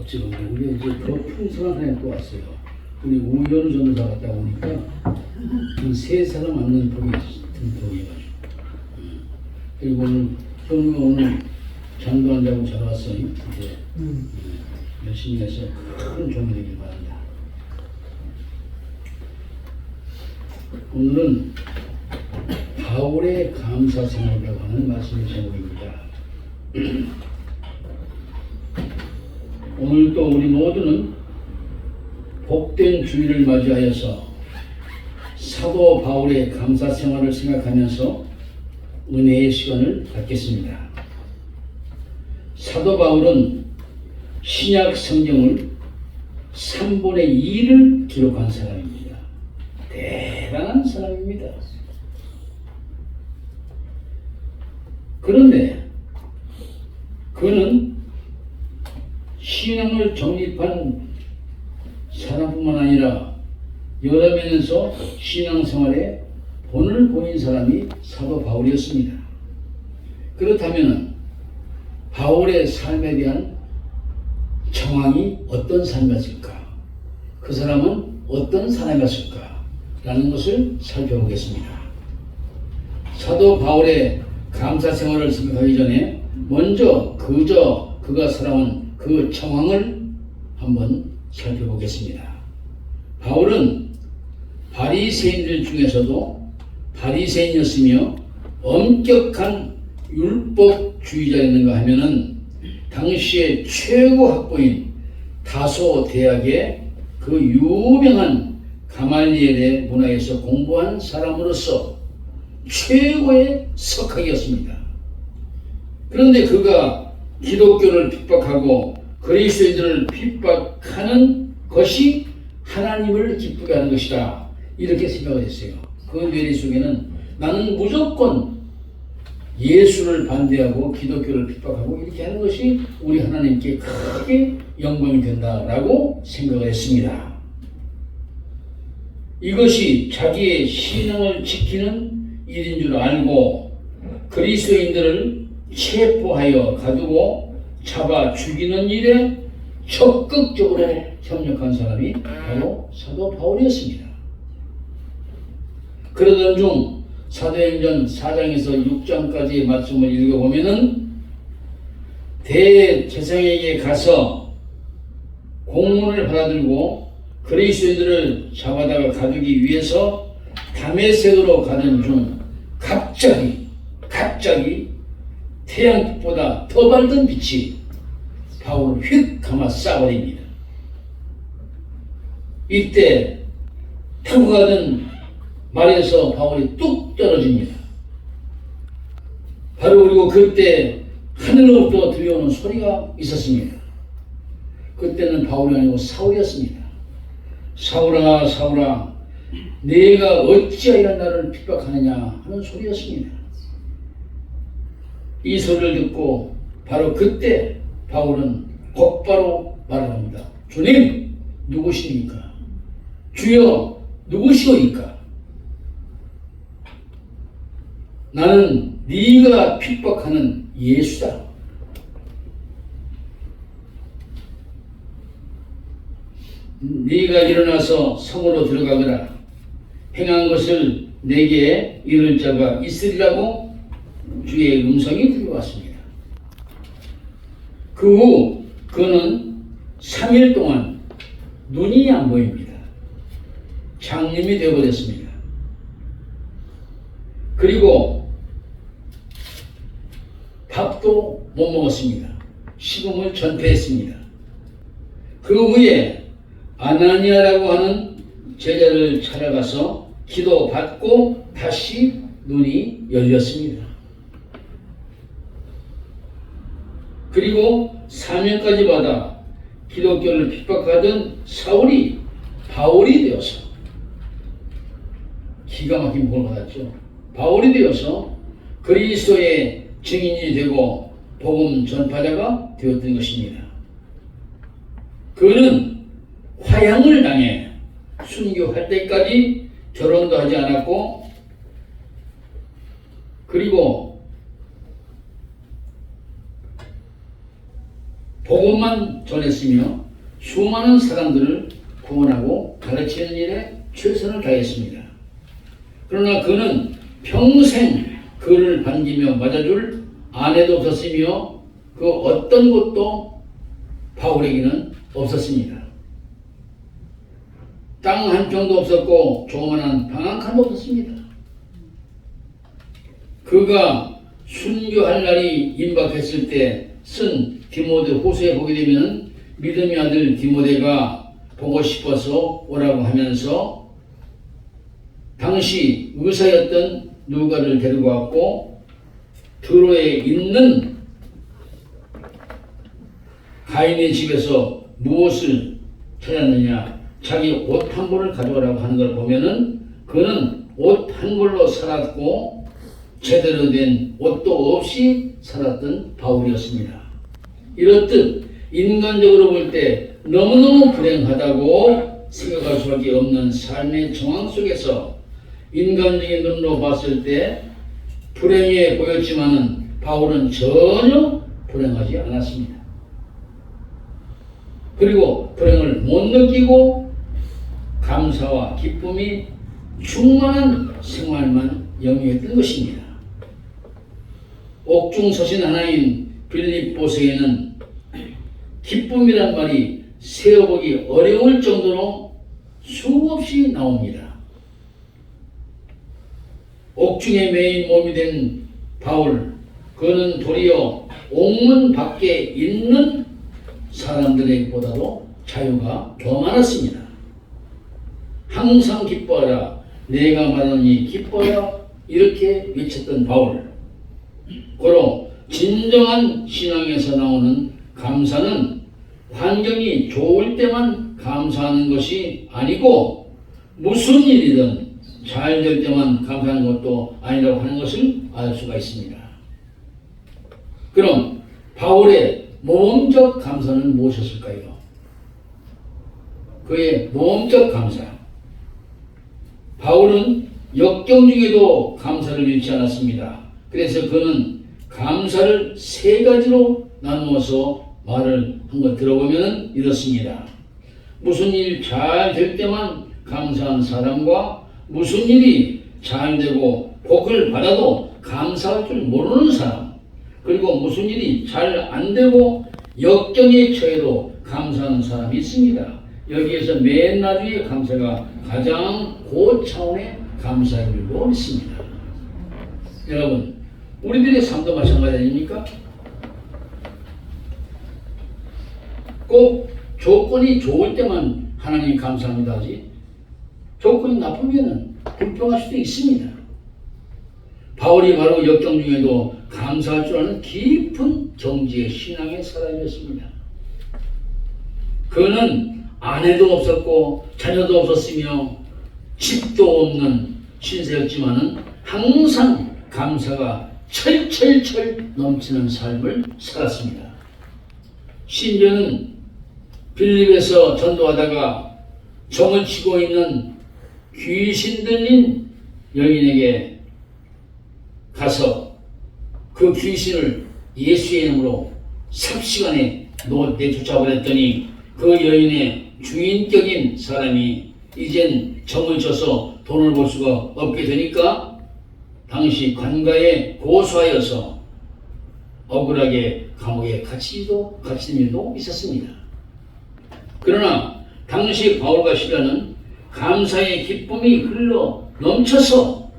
지금 우리 이제 더 풍성한 사람이 또 왔어요. 우리 우연우 전도사 갔다 오니까 한 세 사람 앉는 복이 든든해가지고. 그리고 오늘 장도 안 자고 잘 왔어요. 이제 열심히 해서 큰 종이 되길 바랍니다. 오늘은 바울의 감사 생활이라고 하는 말씀의 제목입니다. 오늘 또 우리 모두는 복된 주일을 맞이하여서 사도 바울의 감사 생활을 생각하면서 은혜의 시간을 갖겠습니다. 사도 바울은 신약 성경을 3분의 2를 기록한 사람입니다. 대단한 사람입니다. 그런데 그는 신앙을 정립한 사람뿐만 아니라 여러 면에서 신앙생활에 본을 보인 사람이 사도 바울이었습니다. 그렇다면 바울의 삶에 대한 정황이 어떤 삶이었을까? 그 사람은 어떤 사람이었을까? 라는 것을 살펴보겠습니다. 사도 바울의 감사 생활을 생각하기 전에 먼저 그가 살아온 그 정황을 한번 살펴보겠습니다. 바울은 바리새인들 중에서도 바리새인이었으며 엄격한 율법주의자였는가 하면은 당시의 최고 학부인 다소 대학의 그 유명한 가말리엘의 문화에서 공부한 사람으로서 최고의 석학이었습니다. 그런데 그가 기독교를 핍박하고 그리스도인들을 핍박하는 것이 하나님을 기쁘게 하는 것이다. 이렇게 생각을 했어요. 그 뇌리 속에는 나는 무조건 예수를 반대하고 기독교를 핍박하고 이렇게 하는 것이 우리 하나님께 크게 영광이 된다라고 생각을 했습니다. 이것이 자기의 신앙을 지키는 일인 줄 알고 그리스도인들을 체포하여 가두고 잡아 죽이는 일에 적극적으로 협력한 사람이 바로 사도 바울이었습니다. 그러던 중 사도행전 4장에서 6장까지의 말씀을 읽어보면은 대제사장에게 가서 공문을 받아들고 그리스도인들을 잡아다가 가두기 위해서 다메섹으로 가는 중 갑자기 태양빛보다 더 밝은 빛이 바울을 휙 감아 쏴버립니다. 이때 타고 가던 말에서 바울이 뚝 떨어집니다. 바로 그리고 그때 하늘로부터 들려오는 소리가 있었습니다. 그때는 바울이 아니고 사울이었습니다. 사울아 사울아 내가 어찌하여 나를 핍박하느냐 하는 소리였습니다. 이 소리를 듣고 바로 그때 바울은 곧바로 말을 합니다. 주님 누구십니까? 주여 누구시오니까? 나는 네가 핍박하는 예수다. 네가 일어나서 성으로 들어가거라. 행한 것을 내게 이를 자가 있으리라고 주의 음성이 들려왔습니다. 그 후 그는 3일 동안 눈이 안 보입니다. 장님이 되어버렸습니다. 그리고 밥도 못 먹었습니다. 식음을 전폐했습니다. 그 후에 아나니아라고 하는 제자를 찾아가서 기도받고 다시 눈이 열렸습니다. 그리고 사명까지 받아 기독교를 핍박하던 사울이 바울이 되어서 기가 막힌 복을 받았죠. 바울이 되어서 그리스도의 증인이 되고 복음 전파자가 되었던 것입니다. 그는 화양을 당해 순교할 때까지 결혼도 하지 않았고 그리고 복음만 전했으며 수많은 사람들을 구원하고 가르치는 일에 최선을 다했습니다. 그러나 그는 평생 그를 반기며 맞아줄 아내도 없었으며 그 어떤 것도 바울에게는 없었습니다. 땅 한 평도 없었고 조그만한 방 한 칸도 없었습니다. 그가 순교할 날이 임박했을 때 쓴 디모데 후서에 보게 되면 믿음의 아들 디모데가 보고 싶어서 오라고 하면서 당시 의사였던 누가를 데리고 왔고 드로에 있는 가인의 집에서 무엇을 찾았느냐, 자기 옷 한 벌을 가져오라고 하는 걸 보면은 그는 옷 한 벌로 살았고 제대로 된 옷도 없이 살았던 바울이었습니다. 이렇듯 인간적으로 볼 때 너무너무 불행하다고 생각할 수밖에 없는 삶의 정황 속에서 인간적인 눈으로 봤을 때 불행해 보였지만은 바울은 전혀 불행하지 않았습니다. 그리고 불행을 못 느끼고 감사와 기쁨이 충만한 생활만 영위했던 것입니다. 옥중 서신 하나인 빌립보서에는 기쁨이란 말이 세어보기 어려울 정도로 수없이 나옵니다. 옥중에 매인 몸이 된 바울, 그는 도리어 옥문 밖에 있는 사람들보다도 자유가 더 많았습니다. 항상 기뻐하라, 내가 말하니 기뻐하라, 이렇게 외쳤던 바울. 고로 진정한 신앙에서 나오는 감사는 환경이 좋을 때만 감사하는 것이 아니고 무슨 일이든 잘 될 때만 감사하는 것도 아니라고 하는 것을 알 수가 있습니다. 그럼 바울의 모험적 감사는 무엇이었을까요? 그의 모험적 감사. 바울은 역경 중에도 감사를 잃지 않았습니다. 그래서 그는 감사를 세 가지로 나누어서 말을 한 걸 들어보면 이렇습니다. 무슨 일 잘 될 때만 감사한 사람과 무슨 일이 잘 되고 복을 받아도 감사할 줄 모르는 사람, 그리고 무슨 일이 잘 안 되고 역경에 처해도 감사하는 사람이 있습니다. 여기에서 맨 나중에 감사가 가장 고차원의 감사인 줄로 믿습니다. 여러분, 우리들의 삶도 마찬가지 아닙니까? 꼭 조건이 좋을 때만 하나님 감사합니다 하지, 조건이 나쁘면 불평할 수도 있습니다. 바울이 바로 역경 중에도 감사할 줄 아는 깊은 정지의 신앙의 사람이었습니다. 그는 아내도 없었고 자녀도 없었으며 집도 없는 신세였지만은 항상 감사가 철철철 넘치는 삶을 살았습니다. 심지어는 빌립에서 전도하다가 정을 치고 있는 귀신 들린 여인에게 가서 그 귀신을 예수의 이름으로 삽시간에 내쫓아버렸더니 그 여인의 주인격인 사람이 이젠 정을 쳐서 돈을 벌 수가 없게 되니까 당시 관가에 고소하여서 억울하게 감옥에 갇힌 일도 있었습니다. 그러나 당시 바울과 시라는 감사의 기쁨이 흘러 넘쳐서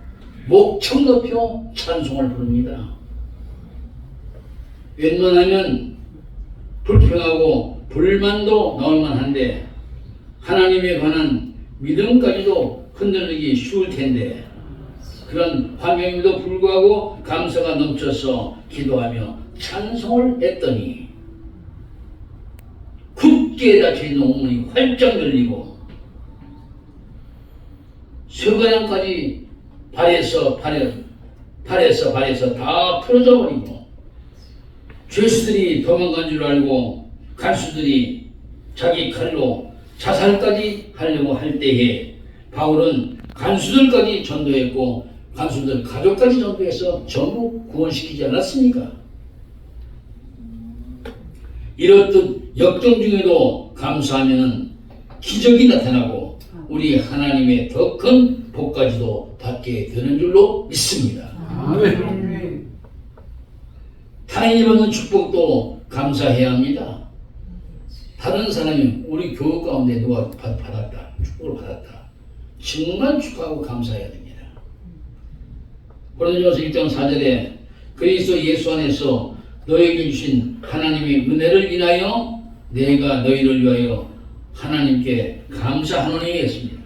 목청 높여 찬송을 부릅니다. 웬만하면 불평하고 불만도 나올 만한데 하나님에 관한 믿음까지도 흔들리기 쉬울 텐데 그런 환경에도 불구하고 감사가 넘쳐서 기도하며 찬송을 했더니 굳게 닫혀있는 옥문이 활짝 열리고 쇠가랑까지 발에서 다 풀어져 버리고 죄수들이 도망간 줄 알고 간수들이 자기 칼로 자살까지 하려고 할 때에 바울은 간수들까지 전도했고 간수들 가족까지 전도해서 전부 구원시키지 않았습니까? 이렇듯 역경 중에도 감사하면 기적이 나타나고 우리 하나님의 더 큰 복까지도 받게 되는 줄로 믿습니다. 아멘. 타인이 받는 축복도 감사해야 합니다. 다른 사람이 우리 교회 가운데 누가 받았다, 축복을 받았다, 정말 축하하고 감사해야 됩니다. 고린도전서 1장 4절에 그리스도 예수 안에서 너에게 주신 하나님의 은혜를 인하여 내가 너희를 위하여 하나님께 감사하노니 했습니다.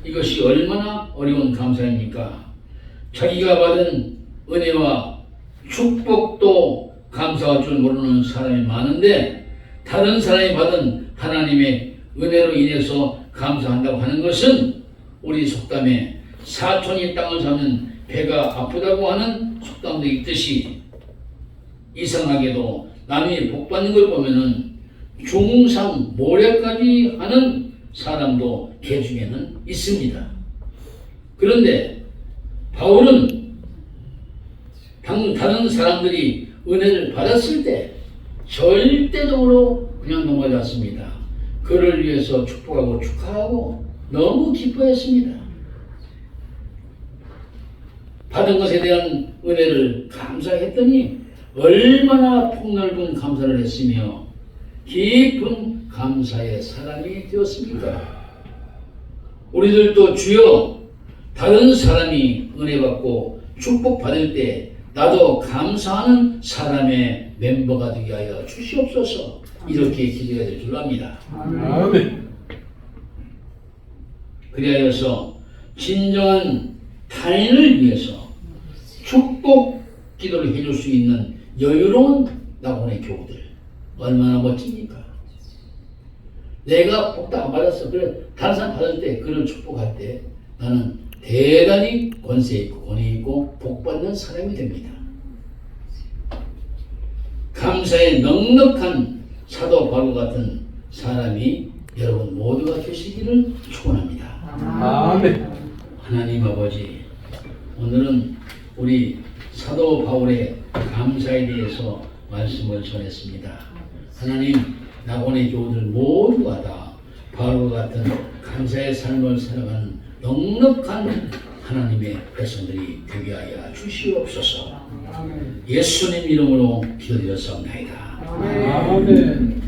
이것이 얼마나 어려운 감사입니까? 자기가 받은 은혜와 축복도 감사할 줄 모르는 사람이 많은데 다른 사람이 받은 하나님의 은혜로 인해서 감사한다고 하는 것은 우리 속담에 사촌이 땅을 사면 배가 아프다고 하는 속담도 있듯이 이상하게도 남이 복받는 걸 보면은 중상 모략까지 하는 사람도 개 중에는 있습니다. 그런데 바울은 다른 사람들이 은혜를 받았을 때 절대적으로 그냥 넘어가지 않습니다. 그를 위해서 축복하고 축하하고 너무 기뻐했습니다. 받은 것에 대한 은혜를 감사했더니 얼마나 폭넓은 감사를 했으며 깊은 감사의 사람이 되었습니까? 우리들도 주여 다른 사람이 은혜 받고 축복 받을 때 나도 감사하는 사람의 멤버가 되게 하여 주시옵소서. 이렇게 기도해야 될 줄 압니다. 아멘. 그리하여서 진정한 타인을 위해서 축복 기도를 해줄 수 있는 여유로운 낙원의 교우들 얼마나 멋집니까? 내가 복도 안 받았어. 그래 다른 사람 받을 때 그를 축복할 때 나는 대단히 권세 있고 권위 있고 복받는 사람이 됩니다. 감사에 넉넉한 사도 바울 같은 사람이 여러분 모두가 되시기를 축원합니다. 아멘. 하나님 아버지, 오늘은 우리 사도 바울의 감사에 대해서 말씀을 전했습니다. 하나님, 낙원의 교우들 모두가 다 바울과 같은 감사의 삶을 살아가는 넉넉한 하나님의 백성들이 되게 하여 주시옵소서. 예수님 이름으로 기도드렸사옵나이다. 아멘.